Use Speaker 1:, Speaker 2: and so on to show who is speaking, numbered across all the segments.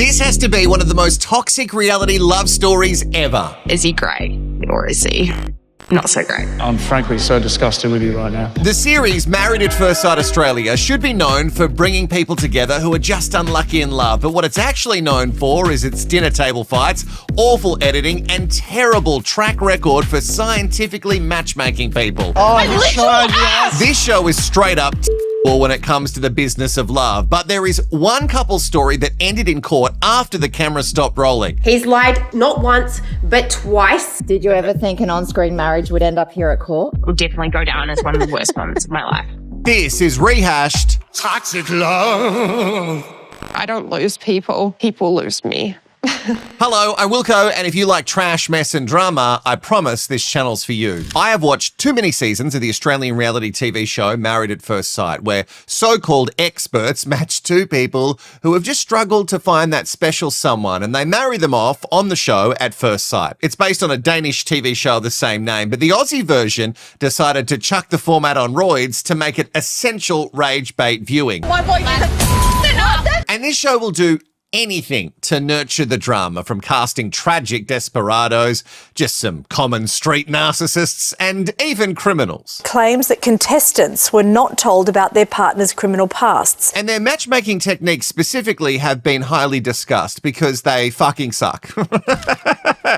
Speaker 1: This has to be one of the most toxic reality love stories ever.
Speaker 2: Is he great or is he not so great?
Speaker 3: I'm frankly so disgusted with you right now.
Speaker 1: The series Married at First Sight Australia should be known for bringing people together who are just unlucky in love, but what it's actually known for is its dinner table fights, awful editing, and terrible track record for scientifically matchmaking people. This show is straight up when it comes to the business of love, but there is one couple story that ended in court after the camera stopped rolling.
Speaker 4: He's lied not once, but twice.
Speaker 5: Did you ever think an on-screen marriage would end up here at court?
Speaker 2: Will definitely go down as one of the worst moments of my life.
Speaker 1: This is Rehashed.
Speaker 6: Toxic love.
Speaker 7: I don't lose people. People lose me.
Speaker 1: Hello, I'm Wilco, and if you like trash, mess and drama, I promise this channel's for you. I have watched too many seasons of the Australian reality TV show Married at First Sight, where so-called experts match two people who have just struggled to find that special someone, and they marry them off on the show at first sight. It's based on a Danish TV show of the same name, but the Aussie version decided to chuck the format on roids to make it essential rage bait viewing. And this show will do anything to nurture the drama, from casting tragic desperados, just some common street narcissists, and even criminals.
Speaker 8: Claims that contestants were not told about their partner's criminal pasts.
Speaker 1: And their matchmaking techniques specifically have been highly discussed because they fucking suck.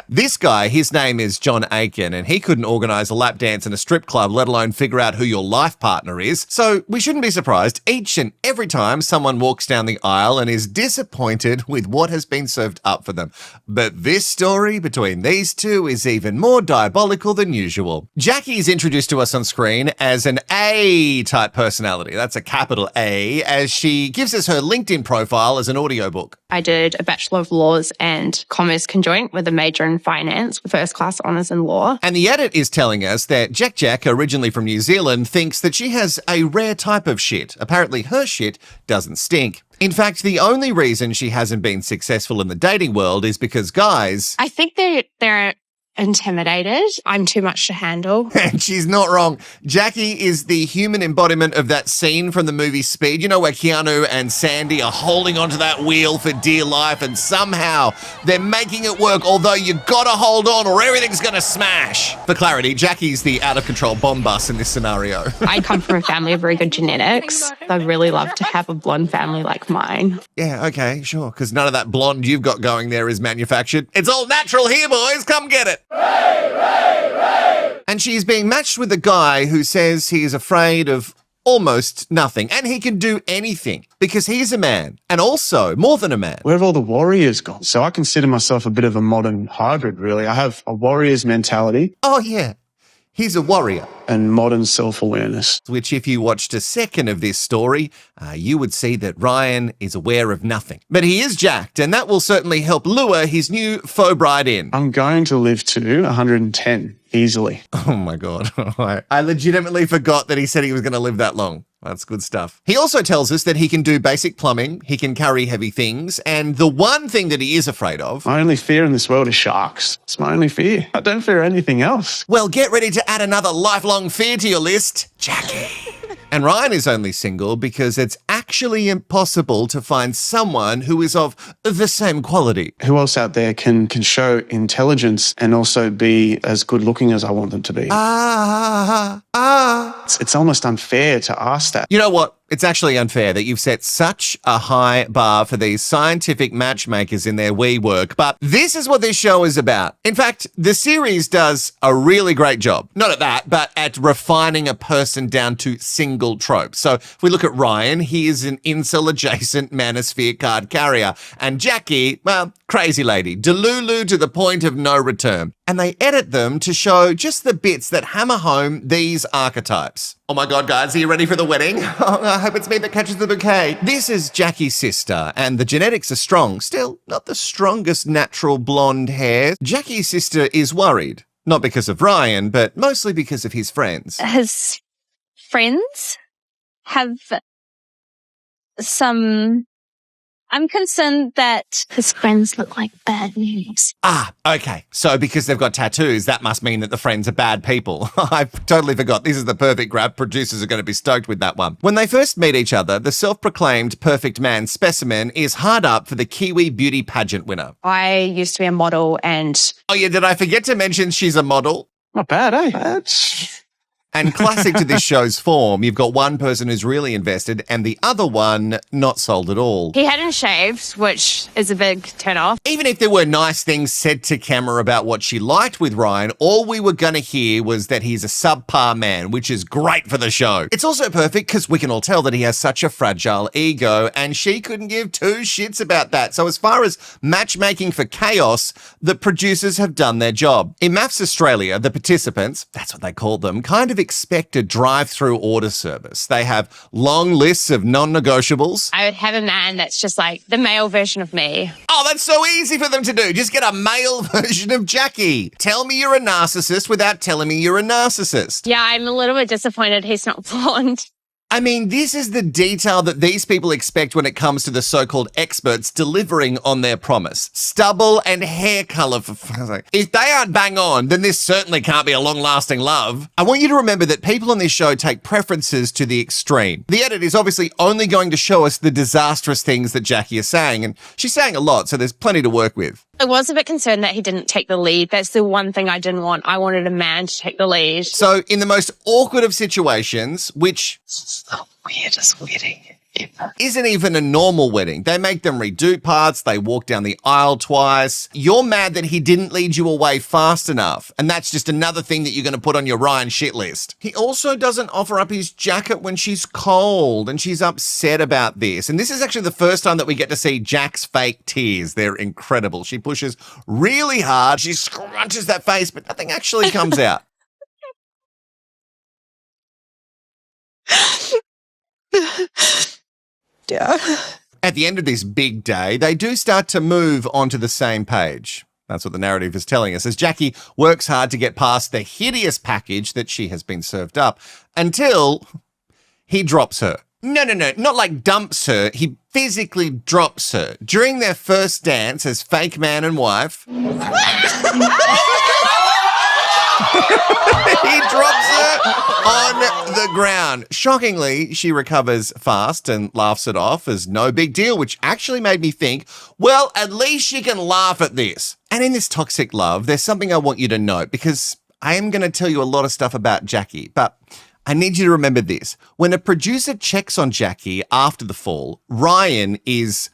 Speaker 1: This guy, his name is John Aiken, and he couldn't organise a lap dance in a strip club, let alone figure out who your life partner is. So we shouldn't be surprised each and every time someone walks down the aisle and is disappointed with what has been served up for them. But this story between these two is even more diabolical than usual. Jacqui is introduced to us on screen as an A-type personality. That's a capital A, as she gives us her LinkedIn profile as an audiobook.
Speaker 2: I did a Bachelor of Laws and Commerce conjoint with a major in finance, first class honours in law.
Speaker 1: And the edit is telling us that Jack, originally from New Zealand, thinks that she has a rare type of shit. Apparently her shit doesn't stink. In fact, the only reason she hasn't been successful in the dating world is because guys...
Speaker 2: I think they're intimidated. I'm too much to handle.
Speaker 1: And she's not wrong. Jacqui is the human embodiment of that scene from the movie Speed, you know, where Keanu and Sandy are holding onto that wheel for dear life, and somehow they're making it work, although you gotta hold on or everything's gonna smash. For clarity, Jacqui's the out-of-control bomb bus in this scenario.
Speaker 2: I come from a family of very good genetics. I'd really love to have a blonde family like mine.
Speaker 1: Yeah, okay, sure, because none of that blonde you've got going there is manufactured. It's all natural here, boys. Come get it. And she's being matched with a guy who says he is afraid of almost nothing, and he can do anything because he's a man, and also more than a man.
Speaker 3: Where have all the warriors gone? So I consider myself a bit of a modern hybrid, really. I have a warrior's mentality.
Speaker 1: Oh, yeah. He's a warrior.
Speaker 3: And modern self-awareness.
Speaker 1: Which, if you watched a second of this story, you would see that Ryan is aware of nothing. But he is jacked, and that will certainly help lure his new faux bride in.
Speaker 3: I'm going to live to 110 easily.
Speaker 1: Oh my God. I legitimately forgot that he said he was going to live that long. That's good stuff. He also tells us that he can do basic plumbing, he can carry heavy things, and the one thing that he is afraid of...
Speaker 3: My only fear in this world is sharks. It's my only fear. I don't fear anything else.
Speaker 1: Well, get ready to add another lifelong fear to your list, Jacqui. And Ryan is only single because it's actually impossible to find someone who is of the same quality.
Speaker 3: Who else out there can show intelligence and also be as good looking as I want them to be? It's almost unfair to ask that.
Speaker 1: You know what? It's actually unfair that you've set such a high bar for these scientific matchmakers in their wee work, but this is what this show is about. In fact, the series does a really great job, not at that, but at refining a person down to single tropes. So if we look at Ryan, he is an incel-adjacent manosphere card carrier, and Jacqui, well, crazy lady, delulu to the point of no return. And they edit them to show just the bits that hammer home these archetypes. Oh my God, guys, are you ready for the wedding? Oh, I hope it's me that catches the bouquet. This is Jacqui's sister, and the genetics are strong. Still, not the strongest natural blonde hair. Jacqui's sister is worried. Not because of Ryan, but mostly because of his friends.
Speaker 9: His friends have some I'm concerned that his friends look like bad news.
Speaker 1: Ah, okay. So because they've got tattoos, that must mean that the friends are bad people. I totally forgot. This is the perfect grab. Producers are going to be stoked with that one. When they first meet each other, the self-proclaimed perfect man specimen is hard up for the Kiwi beauty pageant winner.
Speaker 2: I used to be a model and...
Speaker 1: Oh yeah, did I forget to mention she's a model?
Speaker 3: Not bad, eh?
Speaker 1: And classic to this show's form, you've got one person who's really invested and the other one not sold at all.
Speaker 2: He hadn't shaved, which is a big turn-off.
Speaker 1: Even if there were nice things said to camera about what she liked with Ryan, all we were going to hear was that he's a subpar man, which is great for the show. It's also perfect because we can all tell that he has such a fragile ego and she couldn't give two shits about that. So as far as matchmaking for chaos, the producers have done their job. In MAFS Australia, the participants, that's what they call them, kind of expect a drive-through order service. They have long lists of non-negotiables.
Speaker 2: I would have a man that's just like the male version of me.
Speaker 1: Oh, that's so easy for them to do. Just get a male version of Jacqui. Tell me you're a narcissist without telling me you're a narcissist.
Speaker 2: Yeah, I'm a little bit disappointed he's not blonde.
Speaker 1: I mean, this is the detail that these people expect when it comes to the so-called experts delivering on their promise. Stubble and hair colour, for fuck's sake. If they aren't bang on, then this certainly can't be a long-lasting love. I want you to remember that people on this show take preferences to the extreme. The edit is obviously only going to show us the disastrous things that Jacqui is saying, and she's saying a lot, so there's plenty to work with.
Speaker 2: I was a bit concerned that he didn't take the lead. That's the one thing I didn't want. I wanted a man to take the lead.
Speaker 1: So in the most awkward of situations, which...
Speaker 7: It's the weirdest wedding ever.
Speaker 1: Isn't even a normal wedding. They make them redo parts. They walk down the aisle twice. You're mad that he didn't lead you away fast enough. And that's just another thing that you're going to put on your Ryan shit list. He also doesn't offer up his jacket when she's cold and she's upset about this. And this is actually the first time that we get to see Jack's fake tears. They're incredible. She pushes really hard. She scrunches that face, but nothing actually comes out.
Speaker 8: Yeah.
Speaker 1: At the end of this big day, they do start to move onto the same page. That's what the narrative is telling us, as Jacqui works hard to get past the hideous package that she has been served up until he drops her. No, not like dumps her. He physically drops her. During their first dance as fake man and wife, he drops her on the ground. Shockingly, she recovers fast and laughs it off as no big deal, which actually made me think, well, at least she can laugh at this. And in this toxic love, there's something I want you to note, because I am going to tell you a lot of stuff about Jacqui, but I need you to remember this. When a producer checks on Jacqui after the fall, Ryan is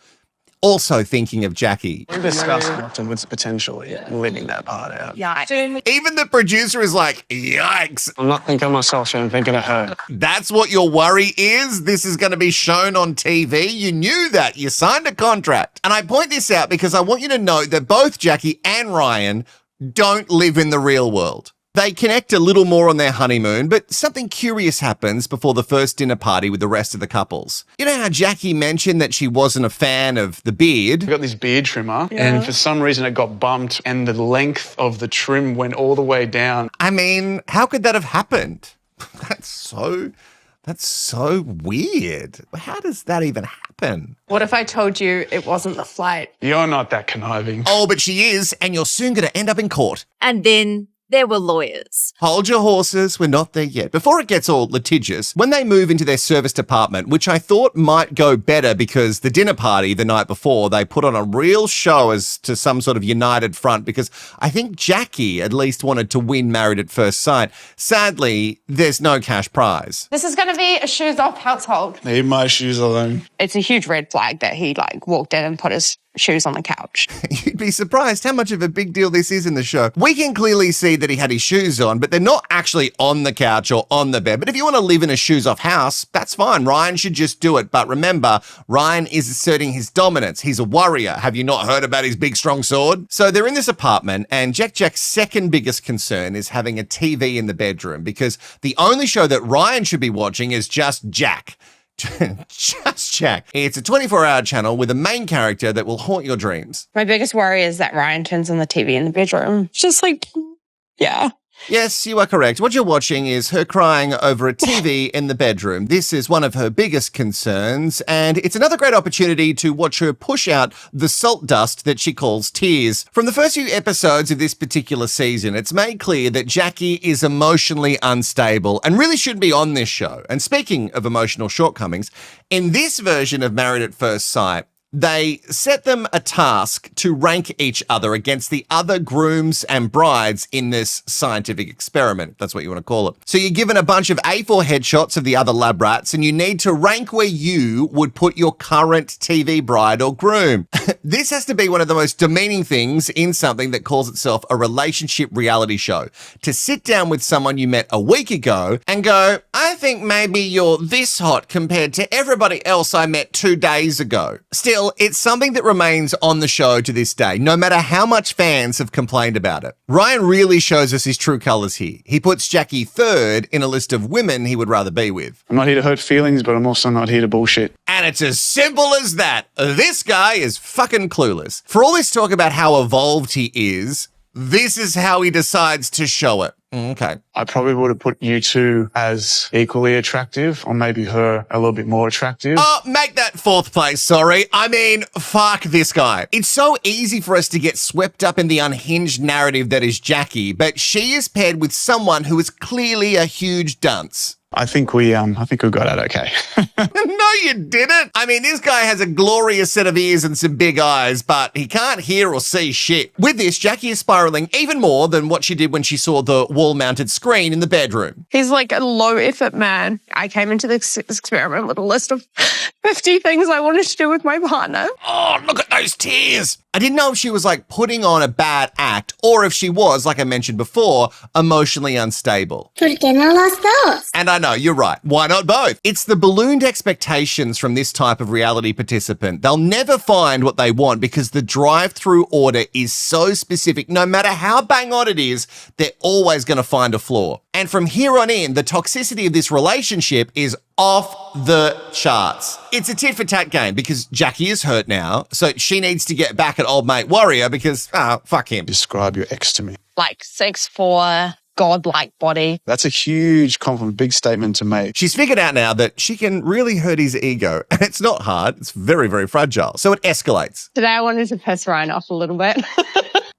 Speaker 1: also thinking of Jacqui.
Speaker 3: We discussed often with the potential in living that part out.
Speaker 2: Yeah.
Speaker 1: Even the producer is like, yikes.
Speaker 3: I'm not thinking of myself, I'm thinking of her.
Speaker 1: That's what your worry is? This is going to be shown on TV? You knew that. You signed a contract. And I point this out because I want you to note that both Jacqui and Ryan don't live in the real world. They connect a little more on their honeymoon, but something curious happens before the first dinner party with the rest of the couples. You know how Jacqui mentioned that she wasn't a fan of the beard?
Speaker 3: We got this beard trimmer, and for some reason it got bumped, and the length of the trim went all the way down.
Speaker 1: I mean, how could that have happened? That's so weird. How does that even happen?
Speaker 7: What if I told you it wasn't the flight?
Speaker 3: You're not that conniving.
Speaker 1: Oh, but she is, and you're soon going to end up in court.
Speaker 10: And then there were lawyers.
Speaker 1: Hold your horses, we're not there yet. Before it gets all litigious, when they move into their service department, which I thought might go better because the dinner party the night before, they put on a real show as to some sort of united front, because I think Jacqui at least wanted to win Married at First Sight. Sadly, there's no cash prize.
Speaker 7: This is going to be a shoes off household.
Speaker 3: Leave my shoes alone.
Speaker 7: It's a huge red flag that he walked in and put his shoes on the couch.
Speaker 1: You'd be surprised how much of a big deal this is in the show. We can clearly see that he had his shoes on, but they're not actually on the couch or on the bed. But if you want to live in a shoes-off house, that's fine. Ryan should just do it. But remember, Ryan is asserting his dominance. He's a warrior. Have you not heard about his big, strong sword? So they're in this apartment, and Jack's second biggest concern is having a TV in the bedroom, because the only show that Ryan should be watching is just Jack. Just Jack. It's a 24-hour channel with a main character that will haunt your dreams.
Speaker 2: My biggest worry is that Ryan turns on the TV in the bedroom.
Speaker 7: Just yeah.
Speaker 1: Yes, you are correct. What you're watching is her crying over a TV in the bedroom. This is one of her biggest concerns, and it's another great opportunity to watch her push out the salt dust that she calls tears. From the first few episodes of this particular season, it's made clear that Jacqui is emotionally unstable and really shouldn't be on this show. And speaking of emotional shortcomings, in this version of Married at First Sight, they set them a task to rank each other against the other grooms and brides in this scientific experiment. That's what you want to call it. So you're given a bunch of A4 headshots of the other lab rats, and you need to rank where you would put your current TV bride or groom. This has to be one of the most demeaning things in something that calls itself a relationship reality show. To sit down with someone you met a week ago and go, I think maybe you're this hot compared to everybody else I met 2 days ago. Still, it's something that remains on the show to this day, no matter how much fans have complained about it. Ryan really shows us his true colours here. He puts Jacqui third in a list of women he would rather be with.
Speaker 3: I'm not here to hurt feelings, but I'm also not here to bullshit.
Speaker 1: And it's as simple as that. This guy is fucking clueless. For all this talk about how evolved he is, this is how he decides to show it. Okay.
Speaker 3: I probably would have put you two as equally attractive, or maybe her a little bit more attractive.
Speaker 1: Oh, make that fourth place, sorry. I mean, fuck this guy. It's so easy for us to get swept up in the unhinged narrative that is Jacqui, but she is paired with someone who is clearly a huge dunce.
Speaker 3: I think we got it okay.
Speaker 1: No, you didn't. I mean, this guy has a glorious set of ears and some big eyes, but he can't hear or see shit. With this, Jacqui is spiraling even more than what she did when she saw the wall-mounted screen in the bedroom.
Speaker 2: He's like a low-effort man. I came into this experiment with a list of 50 things I wanted to do with my partner.
Speaker 1: Oh, look at those tears. I didn't know if she was like putting on a bad act or if she was, like I mentioned before, emotionally unstable. And I know, you're right. Why not both? It's the ballooned expectations from this type of reality participant. They'll never find what they want because the drive-through order is so specific. No matter how bang on it is, they're always going to find a flaw. And from here on in, the toxicity of this relationship is off the charts. It's a tit-for-tat game because Jacqui is hurt now, so she needs to get back at old mate Warrior because, fuck him.
Speaker 3: Describe your ex to me.
Speaker 7: Like 6'4", godlike body.
Speaker 3: That's a huge compliment, big statement to make.
Speaker 1: She's figured out now that she can really hurt his ego. And it's not hard. It's very, very fragile. So it escalates.
Speaker 2: Today I wanted to piss Ryan off a little bit.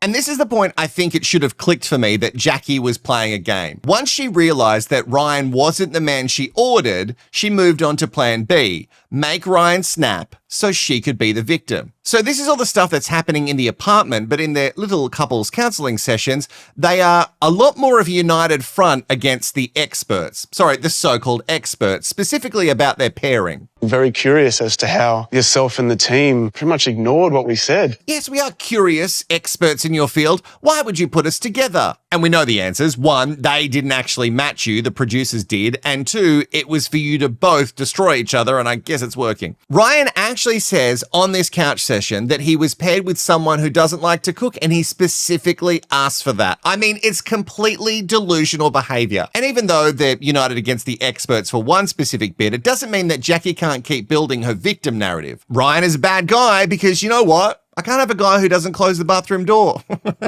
Speaker 1: And this is the point I think it should have clicked for me that Jacqui was playing a game. Once she realised that Ryan wasn't the man she ordered, she moved on to plan B, make Ryan snap so she could be the victim. So this is all the stuff that's happening in the apartment, but in their little couples counselling sessions, they are a lot more of a united front against the experts. Sorry, the so-called experts, specifically about their pairing.
Speaker 3: Very curious as to how yourself and the team pretty much ignored what we said.
Speaker 1: Yes, we are curious, experts in your field. Why would you put us together? And we know the answers. 1, they didn't actually match you, the producers did. And 2, it was for you to both destroy each other, and I guess it's working. Ryan actually says on this couch session that he was paired with someone who doesn't like to cook, and he specifically asked for that. I mean, it's completely delusional behavior. And even though they're united against the experts for one specific bit, it doesn't mean that Jacqui can't keep building her victim narrative. Ryan is a bad guy because you know what? I can't have a guy who doesn't close the bathroom door.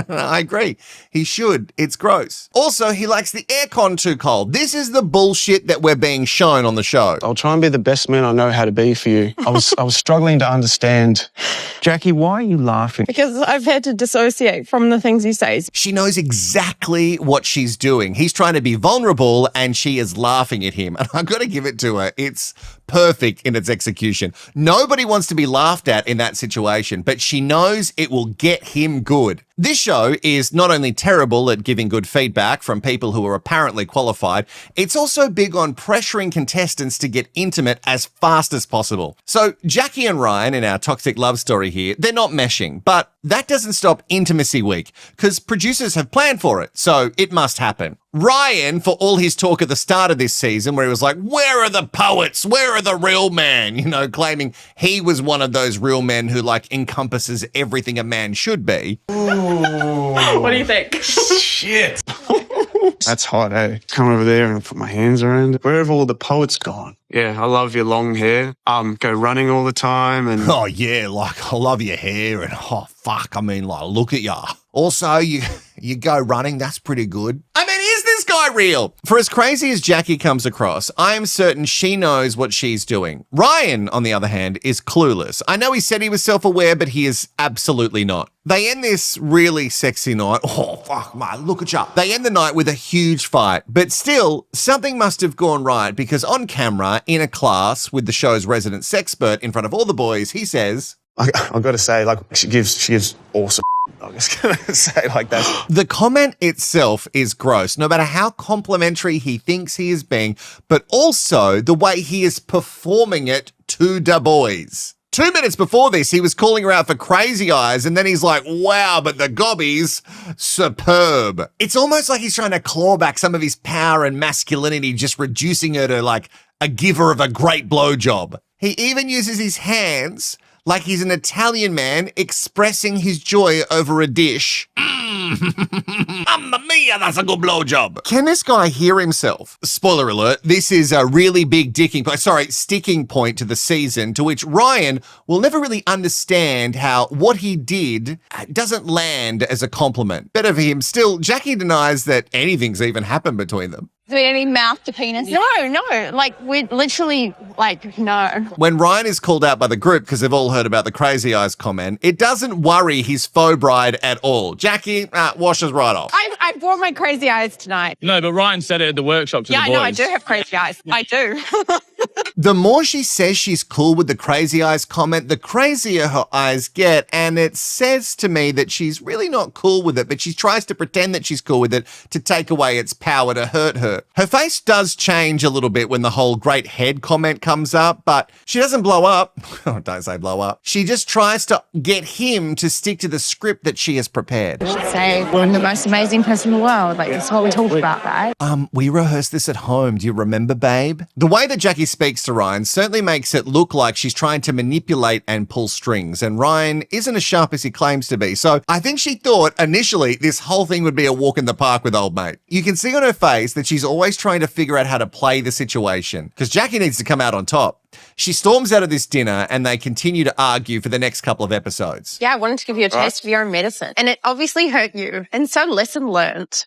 Speaker 1: I agree. He should. It's gross. Also, he likes the aircon too cold. This is the bullshit that we're being shown on the show.
Speaker 3: I'll try and be the best man I know how to be for you. I was struggling to understand.
Speaker 11: Jacqui, why are you laughing?
Speaker 2: Because I've had to dissociate from the things he says.
Speaker 1: She knows exactly what she's doing. He's trying to be vulnerable and she is laughing at him. And I've got to give it to her. It's perfect in its execution. Nobody wants to be laughed at in that situation, but she knows it will get him good. This show is not only terrible at giving good feedback from people who are apparently qualified, it's also big on pressuring contestants to get intimate as fast as possible. So Jacqui and Ryan in our toxic love story here, they're not meshing, but that doesn't stop Intimacy Week because producers have planned for it, so it must happen. Ryan, for all his talk at the start of this season where he was like, where are the poets? Where are the real men? You know, claiming he was one of those real men who like encompasses everything a man should be.
Speaker 2: What do you think?
Speaker 3: Shit. That's hot, eh? Come over there and put my hands around it. Where have all the poets gone? Yeah, I love your long hair. Go running all the time and...
Speaker 1: Oh, yeah, like, I love your hair and, oh, fuck, I mean, like, look at ya. Also, you go running, that's pretty good. I mean, guy real? For as crazy as Jacqui comes across, I am certain she knows what she's doing. Ryan, on the other hand, is clueless. I know he said he was self-aware, but he is absolutely not. They end this really sexy night. Oh, fuck, man, look at you. They end the night with a huge fight. But still, something must have gone right because on camera, in a class with the show's resident sexpert in front of all the boys, he says,
Speaker 3: I've got to say, like, she gives awesome. I'm just going to say like that.
Speaker 1: The comment itself is gross, no matter how complimentary he thinks he is being, but also the way he is performing it to the boys. 2 minutes before this, he was calling her out for crazy eyes, and then he's like, wow, but the gobby's superb. It's almost like he's trying to claw back some of his power and masculinity, just reducing her to like a giver of a great blowjob. He even uses his hands like he's an Italian man expressing his joy over a dish. Mamma mia, that's a good blowjob. Can this guy hear himself? Spoiler alert, this is a really big sticking point to the season, to which Ryan will never really understand how what he did doesn't land as a compliment. Better for him. Still, Jacqui denies that anything's even happened between them.
Speaker 7: Do we any mouth to penis? No. Like, we're literally, like, no.
Speaker 1: When Ryan is called out by the group because they've all heard about the crazy eyes comment, it doesn't worry his faux bride at all. Jacqui washes right off.
Speaker 2: I brought my crazy eyes tonight.
Speaker 11: No, but Ryan said it at the workshop to the boys.
Speaker 2: Yeah, I know, I do have crazy eyes. I do.
Speaker 1: The more she says she's cool with the crazy eyes comment, the crazier her eyes get, and it says to me that she's really not cool with it, but she tries to pretend that she's cool with it to take away its power to hurt her. Her face does change a little bit when the whole great head comment comes up, but she doesn't blow up. Oh, don't say blow up. She just tries to get him to stick to the script that she has prepared.
Speaker 7: I should say we're the most amazing person in the world. Like, that's what we talk about, right?
Speaker 1: We rehearsed this at home. Do you remember, babe? The way that Jacqui speaks to Ryan certainly makes it look like she's trying to manipulate and pull strings, and Ryan isn't as sharp as he claims to be. So I think she thought initially this whole thing would be a walk in the park with old mate. You can see on her face that she's always trying to figure out how to play the situation because Jacqui needs to come out on top. She storms out of this dinner and they continue to argue for the next couple of episodes.
Speaker 2: Yeah, I wanted to give you a taste of your own medicine. And it obviously hurt you. And so lesson learned.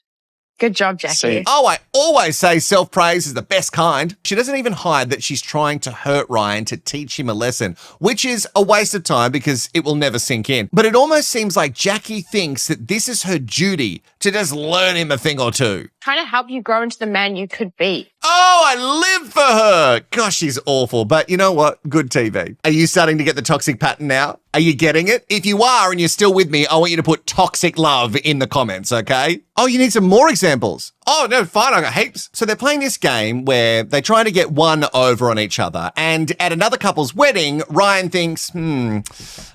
Speaker 2: Good job, Jacqui.
Speaker 1: Oh, I always say self-praise is the best kind. She doesn't even hide that she's trying to hurt Ryan to teach him a lesson, which is a waste of time because it will never sink in. But it almost seems like Jacqui thinks that this is her duty to just learn him a thing or two.
Speaker 2: Trying to help you grow into the man you could be.
Speaker 1: Oh, I live for her. Gosh, she's awful. But you know what? Good TV. Are you starting to get the toxic pattern now? Are you getting it? If you are and you're still with me, I want you to put toxic love in the comments, okay? Oh, you need some more examples. Oh, no, fine, I got heaps. So they're playing this game where they try to get one over on each other. And at another couple's wedding, Ryan thinks, I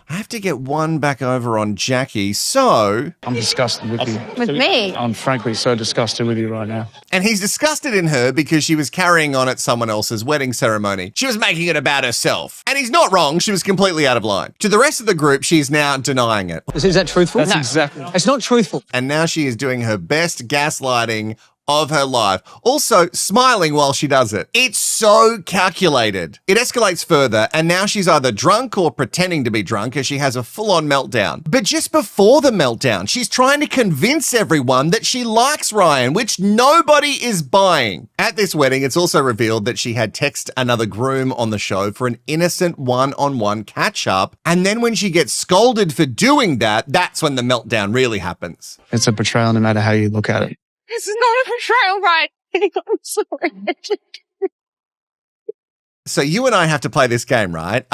Speaker 1: have to get one back over on Jacqui, so...
Speaker 11: I'm disgusted with you.
Speaker 2: With me?
Speaker 11: I'm frankly so disgusted with you right now.
Speaker 1: And he's disgusted in her because she was carrying on at someone else's wedding ceremony. She was making it about herself. And he's not wrong, she was completely out of line. To the rest of the group, she's now denying it.
Speaker 11: Is that truthful? That's exactly. It's not truthful.
Speaker 1: And now she is doing her best gaslighting of her life. Also smiling while she does it. It's so calculated. It escalates further and now she's either drunk or pretending to be drunk as she has a full-on meltdown. But just before the meltdown, she's trying to convince everyone that she likes Ryan, which nobody is buying. At this wedding, it's also revealed that she had texted another groom on the show for an innocent one-on-one catch-up. And then when she gets scolded for doing that, that's when the meltdown really happens.
Speaker 3: It's a betrayal no matter how you look at it.
Speaker 2: This is not a betrayal, right? I'm sorry.
Speaker 1: So you and I have to play this game, right?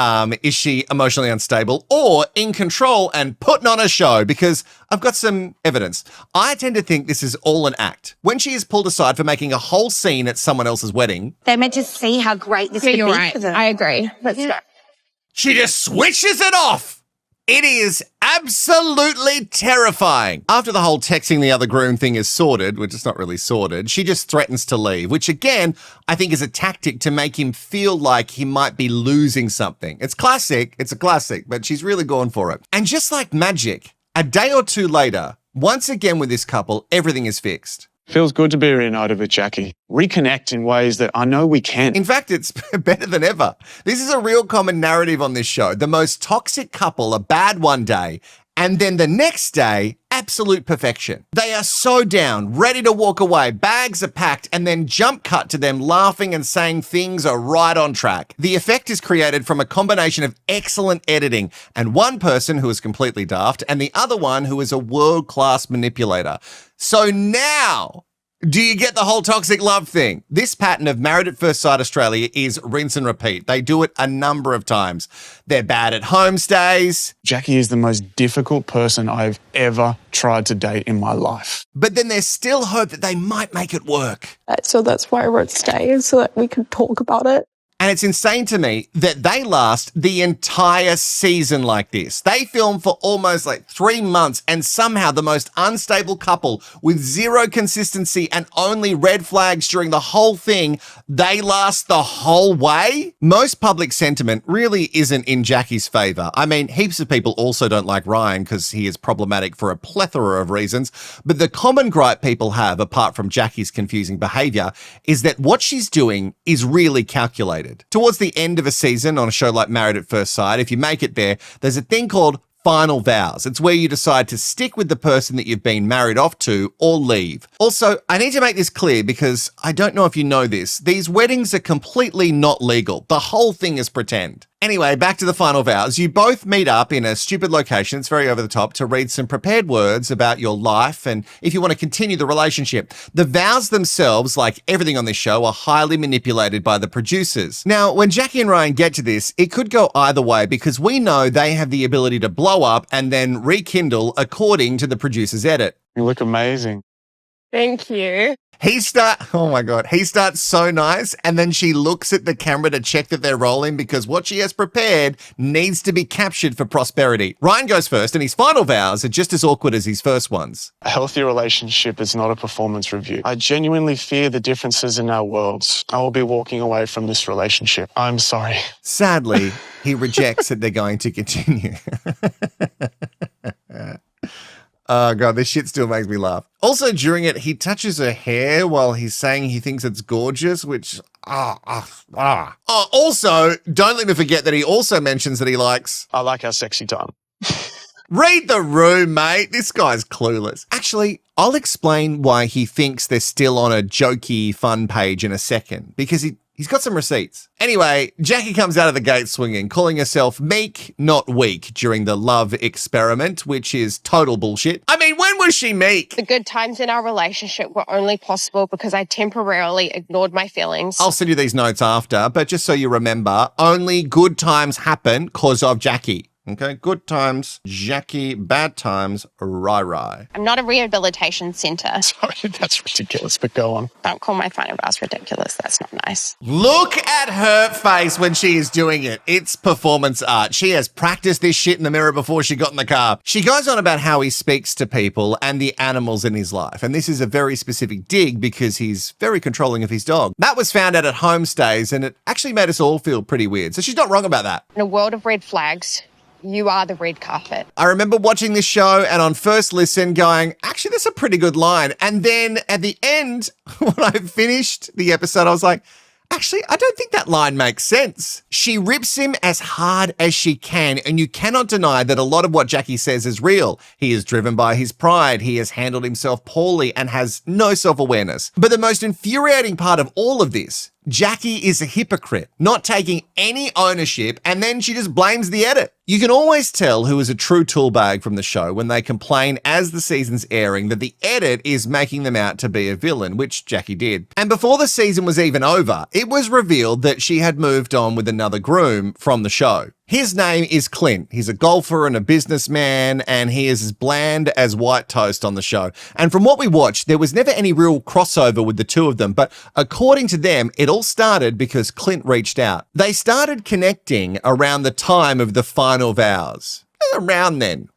Speaker 1: Is she emotionally unstable or in control and putting on a show? Because I've got some evidence. I tend to think this is all an act. When she is pulled aside for making a whole scene at someone else's wedding.
Speaker 9: They're meant to see how great this could be for them.
Speaker 2: I agree. Let's go.
Speaker 1: She just switches it off. It is absolutely terrifying. After the whole texting the other groom thing is sorted, which is not really sorted, she just threatens to leave, which again, I think is a tactic to make him feel like he might be losing something. It's classic, it's a classic, but she's really going for it. And just like magic, a day or two later, once again with this couple, everything is fixed.
Speaker 3: Feels good to be reunited with Jacqui. Reconnect in ways that I know we can.
Speaker 1: In fact, it's better than ever. This is a real common narrative on this show. The most toxic couple are bad one day, and then the next day, absolute perfection. They are so down, ready to walk away, bags are packed, and then jump cut to them laughing and saying things are right on track. The effect is created from a combination of excellent editing and one person who is completely daft and the other one who is a world-class manipulator. So now, do you get the whole toxic love thing? This pattern of Married at First Sight Australia is rinse and repeat. They do it a number of times. They're bad at homestays.
Speaker 3: Jacqui is the most difficult person I've ever tried to date in my life.
Speaker 1: But then there's still hope that they might make it work.
Speaker 2: So that's why I wrote Stay, so that we could talk about it.
Speaker 1: And it's insane to me that they last the entire season like this. They film for almost 3 months and somehow the most unstable couple with zero consistency and only red flags during the whole thing, they last the whole way? Most public sentiment really isn't in Jacqui's favour. I mean, heaps of people also don't like Ryan because he is problematic for a plethora of reasons, but the common gripe people have, apart from Jacqui's confusing behaviour, is that what she's doing is really calculated. Towards the end of a season on a show like Married at First Sight, if you make it there, there's a thing called final vows. It's where you decide to stick with the person that you've been married off to or leave. Also, I need to make this clear because I don't know if you know this. These weddings are completely not legal. The whole thing is pretend. Anyway, back to the final vows. You both meet up in a stupid location, it's very over the top, to read some prepared words about your life and if you want to continue the relationship. The vows themselves, like everything on this show, are highly manipulated by the producers. Now, when Jacqui and Ryan get to this, it could go either way because we know they have the ability to blow up and then rekindle according to the producer's edit.
Speaker 3: You look amazing.
Speaker 2: Thank you.
Speaker 1: He starts so nice, and then she looks at the camera to check that they're rolling because what she has prepared needs to be captured for prosperity. Ryan goes first, and his final vows are just as awkward as his first ones.
Speaker 3: A healthy relationship is not a performance review. I genuinely fear the differences in our worlds. I will be walking away from this relationship. I'm sorry.
Speaker 1: Sadly, he rejects that they're going to continue. Oh, God, this shit still makes me laugh. Also, during it, he touches her hair while he's saying he thinks it's gorgeous, which, also, don't let me forget that he also mentions that he likes...
Speaker 3: I like our sexy time.
Speaker 1: Read the room, mate. This guy's clueless. Actually, I'll explain why he thinks they're still on a jokey, fun page in a second, because he's got some receipts. Anyway, Jacqui comes out of the gate swinging, calling herself meek, not weak, during the love experiment, which is total bullshit. I mean, when was she meek?
Speaker 2: The good times in our relationship were only possible because I temporarily ignored my feelings.
Speaker 1: I'll send you these notes after, but just so you remember, only good times happen because of Jacqui. Okay, good times, Jacqui, bad times, Rai.
Speaker 7: I'm not a rehabilitation centre.
Speaker 3: Sorry, that's ridiculous, but go on.
Speaker 7: Don't call my final vows ridiculous. That's not nice.
Speaker 1: Look at her face when she is doing it. It's performance art. She has practiced this shit in the mirror before she got in the car. She goes on about how he speaks to people and the animals in his life. And this is a very specific dig because he's very controlling of his dog. That was found out at homestays and it actually made us all feel pretty weird. So she's not wrong about that.
Speaker 2: In a world of red flags, you are the red carpet.
Speaker 1: I remember watching this show and on first listen going, actually, that's a pretty good line. And then at the end, when I finished the episode, I was like, actually, I don't think that line makes sense. She rips him as hard as she can, and you cannot deny that a lot of what Jacqui says is real. He is driven by his pride, he has handled himself poorly and has no self-awareness. But the most infuriating part of all of this, Jacqui is a hypocrite, not taking any ownership, and then she just blames the edit. You can always tell who is a true tool bag from the show when they complain as the season's airing that the edit is making them out to be a villain, which Jacqui did. And before the season was even over, it was revealed that she had moved on with another groom from the show. His name is Clint. He's a golfer and a businessman, and he is as bland as white toast on the show. And from what we watched, there was never any real crossover with the two of them, but according to them, it all started because Clint reached out. They started connecting around the time of the final vows. Around then.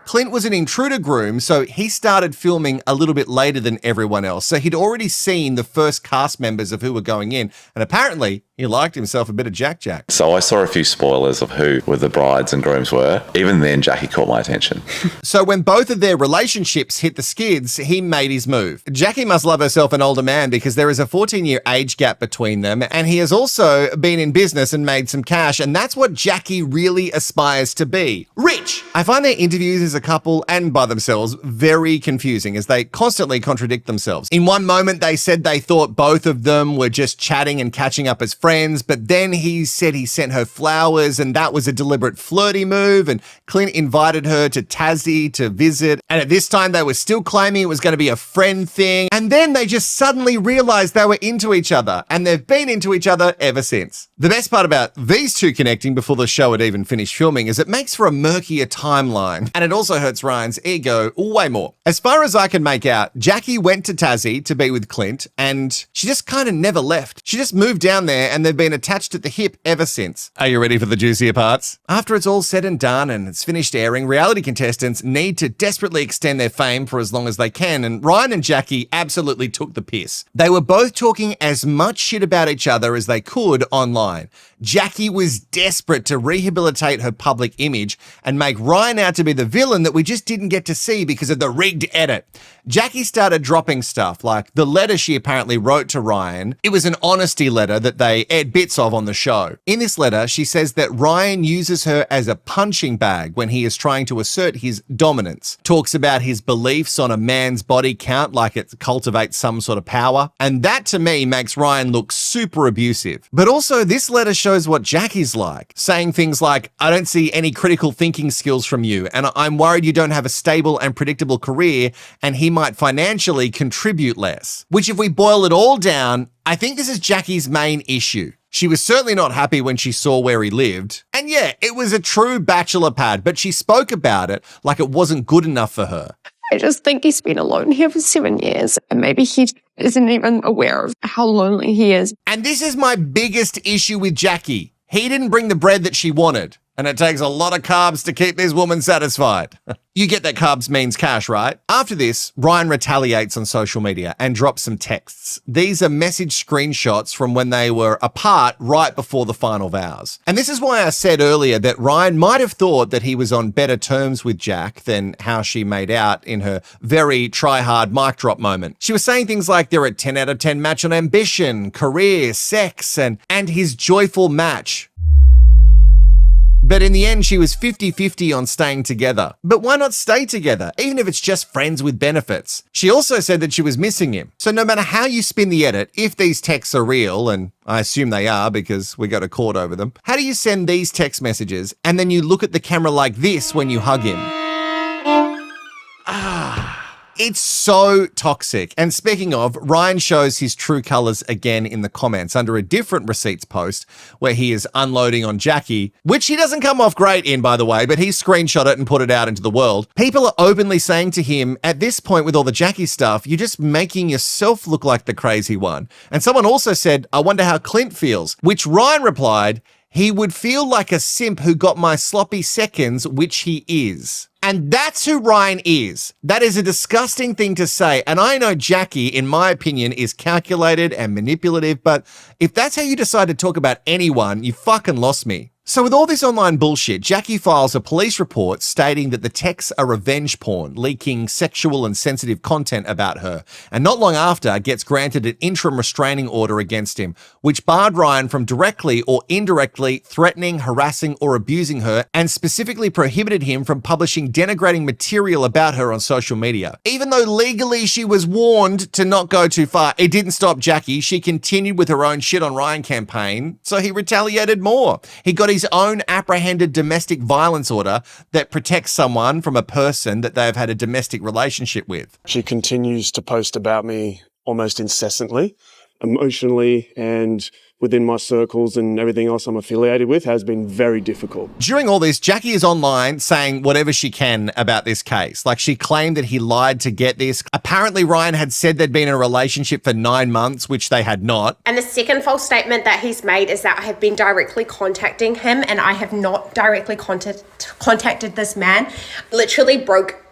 Speaker 1: Clint was an intruder groom, so he started filming a little bit later than everyone else. So he'd already seen the first cast members of who were going in, and apparently he liked himself a bit of Jack.
Speaker 12: So I saw a few spoilers of who the brides and grooms were. Even then, Jacqui caught my attention.
Speaker 1: So when both of their relationships hit the skids, he made his move. Jacqui must love herself an older man because there is a 14-year age gap between them, and he has also been in business and made some cash, and that's what Jacqui really aspires to be. Rich! I find find their interviews as a couple and by themselves very confusing as they constantly contradict themselves. In one moment, they said they thought both of them were just chatting and catching up as friends, but then he said he sent her flowers and that was a deliberate flirty move, and Clint invited her to Tassie to visit, and at this time they were still claiming it was going to be a friend thing, and then they just suddenly realized they were into each other, and they've been into each other ever since. The best part about these two connecting before the show had even finished filming is it makes for a murkier timeline, and it also hurts Ryan's ego way more. As far as I can make out, Jacqui went to Tassie to be with Clint, and she just kind of never left. She just moved down there, and they've been attached at the hip ever since. Are you ready for the juicier parts? After it's all said and done and it's finished airing, reality contestants need to desperately extend their fame for as long as they can, and Ryan and Jacqui absolutely took the piss. They were both talking as much shit about each other as they could online. Jacqui was desperate to rehabilitate her public image and make Ryan out to be the villain that we just didn't get to see because of the rigged edit. Jacqui started dropping stuff like the letter she apparently wrote to Ryan. It was an honesty letter that they aired bits of on the show. In this letter, she says that Ryan uses her as a punching bag when he is trying to assert his dominance. Talks about his beliefs on a man's body count like it cultivates some sort of power. And that to me makes Ryan look super abusive. But also this letter shows what Jacqui's like, saying things like, I don't see any critical thinking skills from you, and I'm worried you don't have a stable and predictable career, and he might financially contribute less. Which if we boil it all down, I think this is Jacqui's main issue. She was certainly not happy when she saw where he lived. And yeah, it was a true bachelor pad, but she spoke about it like it wasn't good enough for her.
Speaker 2: I just think he's been alone here for 7 years, and maybe he isn't even aware of how lonely he is.
Speaker 1: And this is my biggest issue with Jacqui. He didn't bring the bread that she wanted. And it takes a lot of carbs to keep this woman satisfied. You get that carbs means cash, right? After this, Ryan retaliates on social media and drops some texts. These are message screenshots from when they were apart right before the final vows. And this is why I said earlier that Ryan might have thought that he was on better terms with Jack than how she made out in her very try-hard mic drop moment. She was saying things like they're a 10 out of 10 match on ambition, career, sex, and his joyful match. But in the end, she was 50-50 on staying together. But why not stay together, even if it's just friends with benefits? She also said that she was missing him. So no matter how you spin the edit, if these texts are real, and I assume they are because we go to court over them, how do you send these text messages and then you look at the camera like this when you hug him? It's so toxic. And speaking of, Ryan shows his true colors again in the comments under a different receipts post where he is unloading on Jacqui, which he doesn't come off great in, by the way, but he screenshot it and put it out into the world. People are openly saying to him, at this point with all the Jacqui stuff, you're just making yourself look like the crazy one. And someone also said, I wonder how Clint feels, which Ryan replied, he would feel like a simp who got my sloppy seconds, which he is. And that's who Ryan is. That is a disgusting thing to say. And I know Jacqui, in my opinion, is calculated and manipulative, but if that's how you decide to talk about anyone, you fucking lost me. So with all this online bullshit, Jacqui files a police report stating that the texts are revenge porn, leaking sexual and sensitive content about her, and not long after gets granted an interim restraining order against him, which barred Ryan from directly or indirectly threatening, harassing, or abusing her, and specifically prohibited him from publishing denigrating material about her on social media. Even though legally she was warned to not go too far, it didn't stop Jacqui. She continued with her own shit on Ryan campaign, so he retaliated more. He got his own apprehended domestic violence order that protects someone from a person that they've had a domestic relationship with.
Speaker 3: She continues to post about me almost incessantly, emotionally, and within my circles and everything else I'm affiliated with has been very difficult.
Speaker 1: During all this, Jacqui is online saying whatever she can about this case. Like she claimed that he lied to get this. Apparently Ryan had said they'd been in a relationship for 9 months, which they had not.
Speaker 4: And the second false statement that he's made is that I have been directly contacting him and I have not directly contacted this man. Literally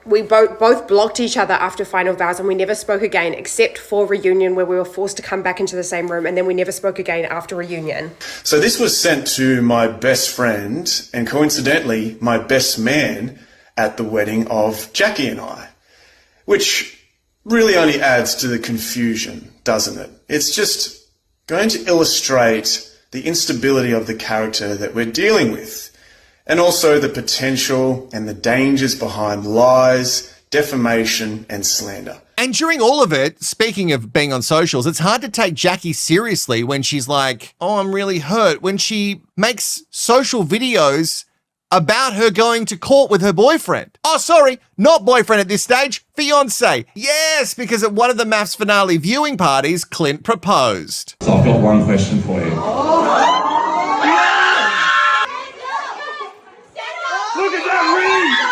Speaker 4: we both blocked each other after final vows and we never spoke again except for reunion where we were forced to come back into the same room, and then we never spoke again after reunion.
Speaker 13: So this was sent to my best friend and coincidentally my best man at the wedding of Jacqui and I, which really only adds to the confusion, doesn't it? It's just going to illustrate the instability of the character that we're dealing with. and also the potential and the dangers behind lies, defamation, and slander.
Speaker 1: And during all of it, speaking of being on socials, it's hard to take Jacqui seriously when she's like, oh, I'm really hurt, when she makes social videos about her going to court with her boyfriend. Oh, sorry, not boyfriend at this stage, fiance. Yes, because at one of the MAFS finale viewing parties, Clint proposed.
Speaker 14: So I've got one question for you.
Speaker 6: Look at that ring!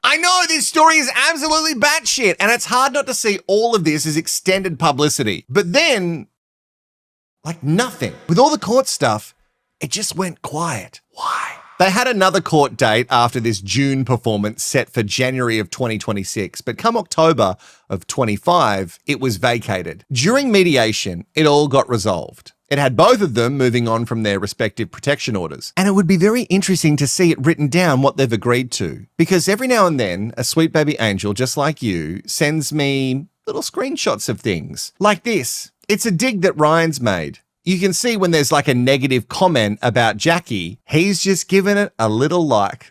Speaker 1: I know this story is absolutely batshit, and it's hard not to see all of this as extended publicity. But then, like nothing. With all the court stuff, it just went quiet. Why? They had another court date after this June performance set for January of 2026, but come October of 25, it was vacated. During mediation, it all got resolved. It had both of them moving on from their respective protection orders. And it would be very interesting to see it written down what they've agreed to. Because every now and then, a sweet baby angel just like you sends me little screenshots of things. Like this. It's a dig that Ryan's made. You can see when there's like a negative comment about Jacqui, he's just given it a little like.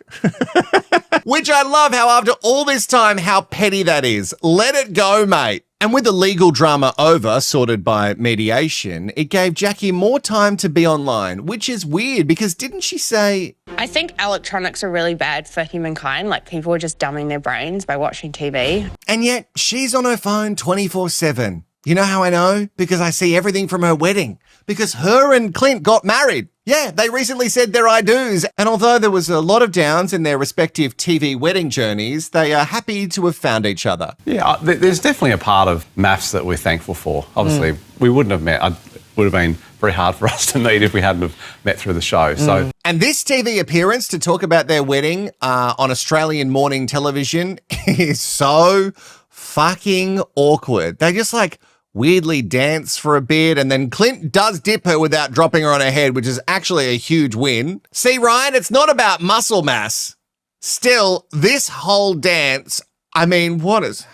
Speaker 1: Which I love how after all this time, how petty that is. Let it go, mate. And with the legal drama over, sorted by mediation, it gave Jacqui more time to be online, which is weird because didn't she say...
Speaker 2: I think electronics are really bad for humankind. Like, people are just dumbing their brains by watching TV.
Speaker 1: And yet, she's on her phone 24/7. You know how I know? Because I see everything from her wedding. Because her and Clint got married. Yeah, they recently said their I do's. And although there was a lot of downs in their respective TV wedding journeys, they are happy to have found each other.
Speaker 15: Yeah, there's definitely a part of MAFS that we're thankful for. Obviously, we wouldn't have met. It would have been very hard for us to meet if we hadn't have met through the show. So,
Speaker 1: and this TV appearance to talk about their wedding on Australian morning television is so fucking awkward. They just like weirdly dance for a bit, and then Clint does dip her without dropping her on her head, which is actually a huge win. See, Ryan, it's not about muscle mass. Still, this whole dance, I mean, what is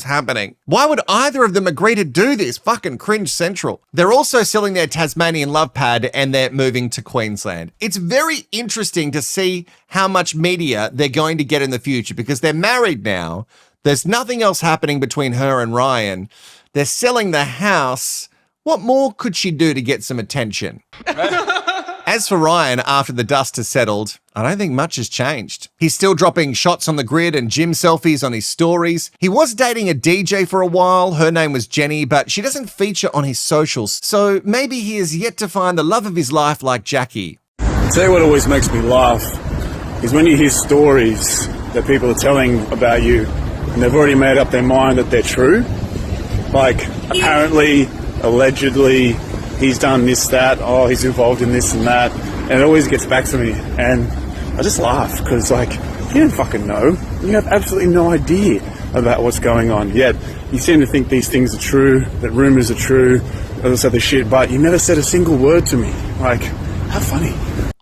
Speaker 1: happening? Why would either of them agree to do this? Fucking cringe central. They're also selling their Tasmanian love pad and they're moving to Queensland. It's very interesting to see how much media they're going to get in the future because they're married now. There's nothing else happening between her and Ryan. They're selling the house. What more could she do to get some attention? As for Ryan, after the dust has settled, I don't think much has changed. He's still dropping shots on the grid and gym selfies on his stories. He was dating a DJ for a while. Her name was Jenny, but she doesn't feature on his socials. So maybe he is yet to find the love of his life like Jacqui.
Speaker 3: I'll tell you what always makes me laugh is when you hear stories that people are telling about you and they've already made up their mind that they're true. Like, apparently, allegedly, he's done this, that, oh, he's involved in this and that, and it always gets back to me, and I just laugh, because, like, you don't fucking know. You have absolutely no idea about what's going on, yet you seem to think these things are true, that rumours are true, all this other shit, but you never said a single word to me. Like, how funny.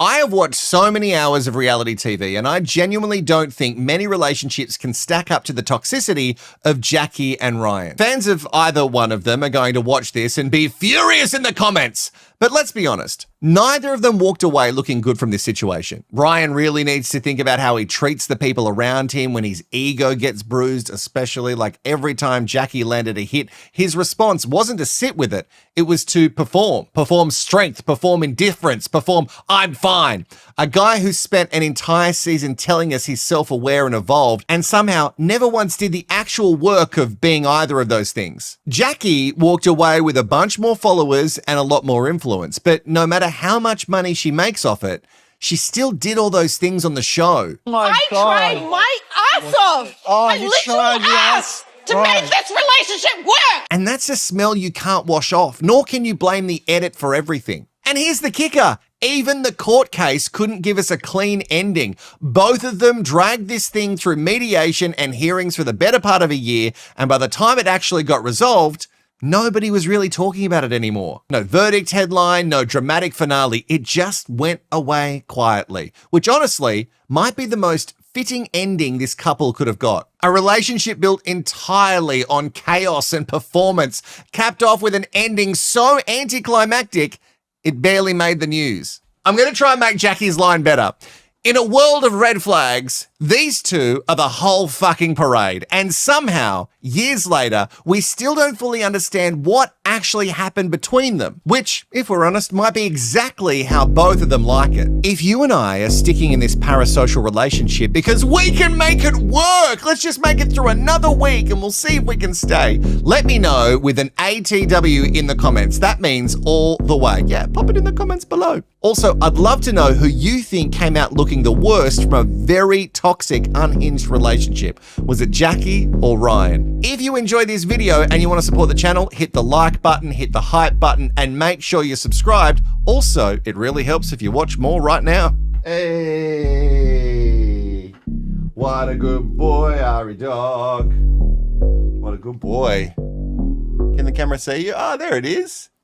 Speaker 1: I have watched so many hours of reality TV, and I genuinely don't think many relationships can stack up to the toxicity of Jacqui and Ryan. Fans of either one of them are going to watch this and be furious in the comments. But let's be honest, neither of them walked away looking good from this situation. Ryan really needs to think about how he treats the people around him when his ego gets bruised, especially like every time Jacqui landed a hit, his response wasn't to sit with it. It was to perform strength, perform indifference, perform I'm fine. A guy who spent an entire season telling us he's self-aware and evolved and somehow never once did the actual work of being either of those things. Jacqui walked away with a bunch more followers and a lot more influence. But no matter how much money she makes off it, she still did all those things on the show.
Speaker 6: I tried my ass off. I literally asked to make this relationship work.
Speaker 1: And that's a smell you can't wash off, nor can you blame the edit for everything. And here's the kicker. Even the court case couldn't give us a clean ending. Both of them dragged this thing through mediation and hearings for the better part of a year, and by the time it actually got resolved, nobody was really talking about it anymore. No verdict headline, no dramatic finale. It just went away quietly, which honestly might be the most fitting ending this couple could have got. A relationship built entirely on chaos and performance, capped off with an ending so anticlimactic, it barely made the news. I'm going to try and make Jacqui's line better. In a world of red flags, these two are the whole fucking parade. And somehow, years later, we still don't fully understand what actually happened between them, which, if we're honest, might be exactly how both of them like it. If you and I are sticking in this parasocial relationship because we can make it work, let's just make it through another week and we'll see if we can stay. Let me know with an ATW in the comments. That means all the way. Yeah, pop it in the comments below. Also, I'd love to know who you think came out looking the worst from a very toxic, unhinged relationship. Was it Jacqui or Ryan? If you enjoyed this video and you want to support the channel, hit the like button, hit the hype button, and make sure you're subscribed. Also, it really helps if you watch more right now. Hey, what a good boy, Ari Dog. What a good boy. Can the camera see you? Oh, there it is.